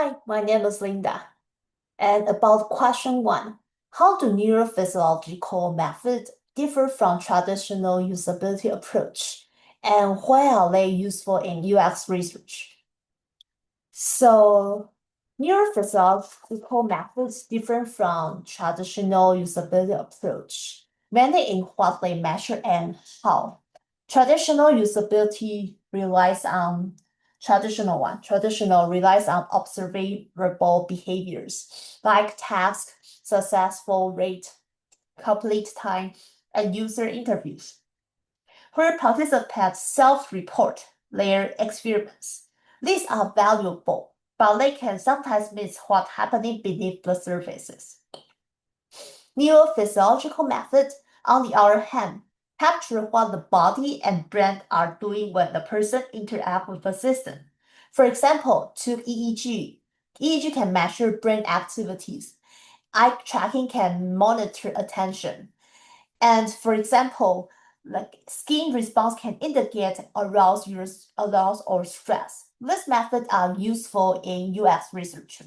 Hi, my name is Linda. And about question one, how do neurophysiological methods differ from traditional usability approach? And why are they useful in UX research? So, neurophysiological methods differ from traditional usability approach, mainly in what they measure and how. Traditional usability relies on traditional relies on observable behaviors like task, successful rate, complete time, and user interviews, where participants self-report their experience. These are valuable, but they can sometimes miss what's happening beneath the surfaces. Neurophysiological methods, on the other hand, capture what the body and brain are doing when the person interacts with the system. For example, took EEG. EEG can measure brain activities. Eye tracking can monitor attention. And for example, like skin response can indicate arousal or stress. These methods are useful in UX research,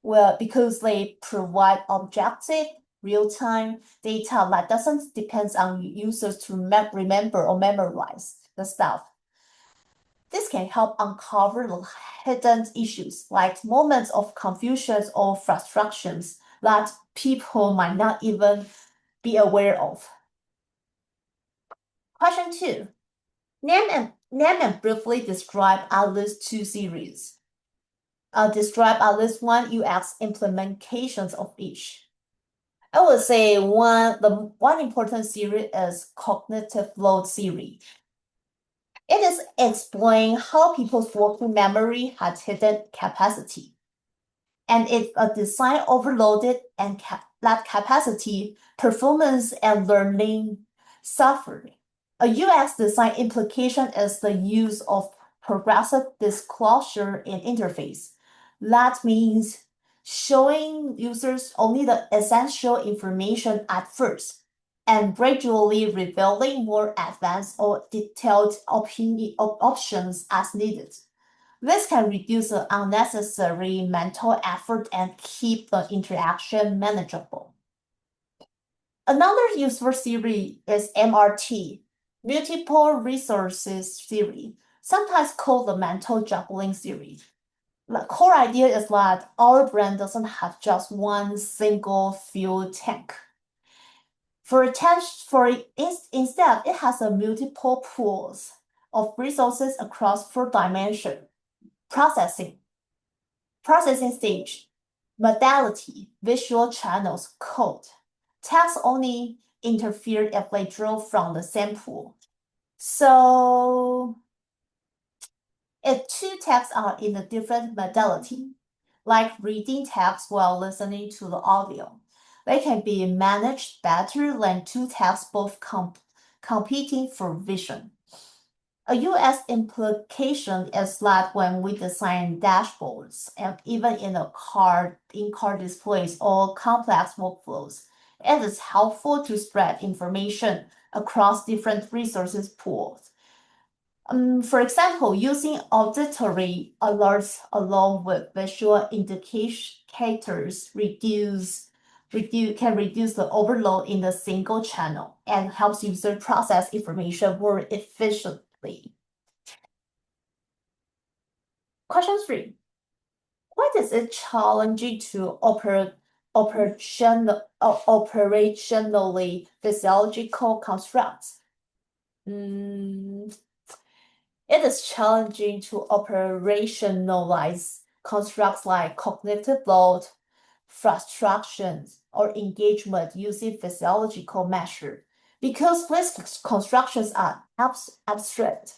well, because they provide objective, real-time data that doesn't depend on users to remember or memorize the stuff. This can help uncover the hidden issues like moments of confusion or frustrations that people might not even be aware of. Question two, name and briefly describe at least two series. Describe at least one UX implementations of each. I would say the one important series is cognitive load series. It is explain how people's working memory has hidden capacity. And if a design overloaded and that capacity, performance and learning suffered. A UX design implication is the use of progressive disclosure in interface. That means showing users only the essential information at first and gradually revealing more advanced or detailed options as needed. This can reduce the unnecessary mental effort and keep the interaction manageable. Another useful theory is MRT, multiple resources theory, sometimes called the mental juggling theory. The core idea is that our brain doesn't have just one single fuel tank. Instead, it has a multiple pools of resources across four dimensions: processing stage, modality, visual channels, code. Text only interfere if they draw from the same pool. So if two texts are in a different modality, like reading text while listening to the audio, they can be managed better than two texts both competing for vision. A US implication is that when we design dashboards and even in-car displays or complex workflows, it is helpful to spread information across different resources pools. For example, using auditory alerts along with visual indicators can reduce the overload in the single channel and helps users process information more efficiently. Question three, why is it challenging to operationally physiological constructs? It is challenging to operationalize constructs like cognitive load, frustrations, or engagement using physiological measure because these constructions are abstract.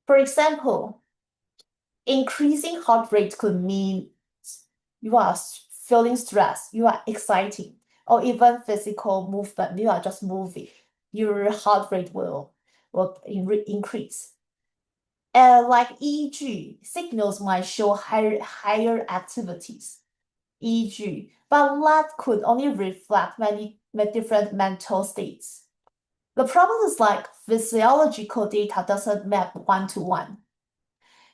For example, increasing heart rate could mean you are feeling stressed, you are exciting, or even physical movement, you are just moving. Your heart rate will increase. Like EEG, signals might show higher activities, EEG, but that could only reflect many different mental states. The problem is like physiological data doesn't map one-to-one.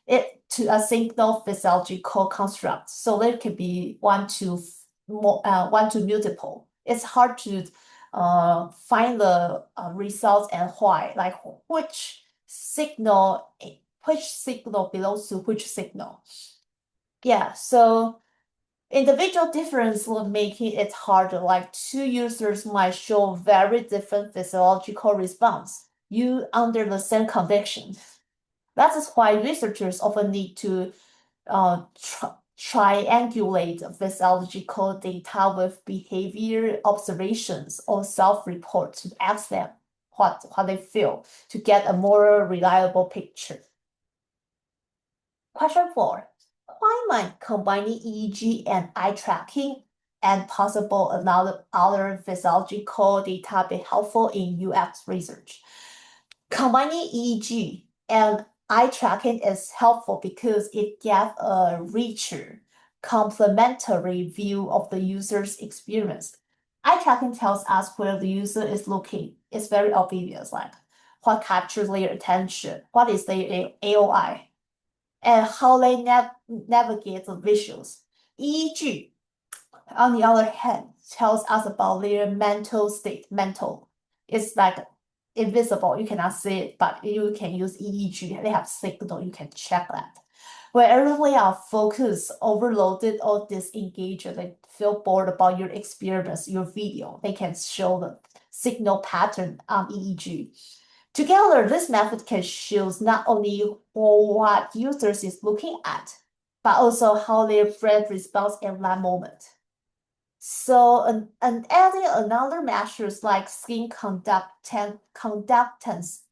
it to a single physiological construct. So there could be one to multiple. It's hard to find the results and why, like which signal belongs to which signal. Yeah, so individual difference will make it harder. Like two users might show very different physiological response you under the same condition. That is why researchers often need to triangulate physiological data with behavior observations or self-report to ask them what they feel to get a more reliable picture. Question 4. Why might combining EEG and eye tracking and possible other physiological data be helpful in UX research? Combining EEG and eye tracking is helpful because it gives a richer, complementary view of the user's experience. Eye tracking tells us where the user is looking. It's very obvious, like what captures their attention, what is their AOI, and how they navigate the visuals. EEG, on the other hand, tells us about their mental state. It's like invisible. You cannot see it, but you can use EEG. They have signal. You can check that. Wherever they are focused, overloaded, or disengaged, they feel bored about your experience, your video. They can show the signal pattern on EEG. Together, this method can show not only what users is looking at, but also how their brain responds in that moment. So, and adding another measures like skin conductance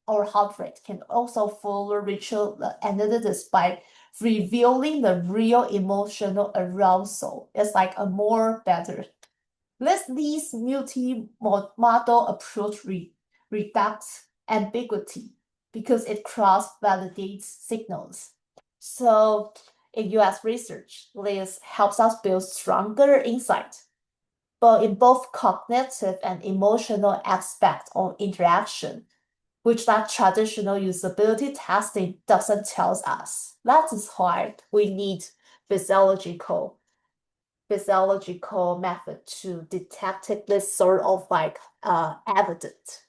or heart rate can also further richer the analysis by revealing the real emotional arousal. It's like a more better. This multi-model approach reduces ambiguity because it cross-validates signals. So in US research, this helps us build stronger insight, but in both cognitive and emotional aspects of interaction, which that traditional usability testing doesn't tell us. That is why we need physiological method to detect this sort of like evidence.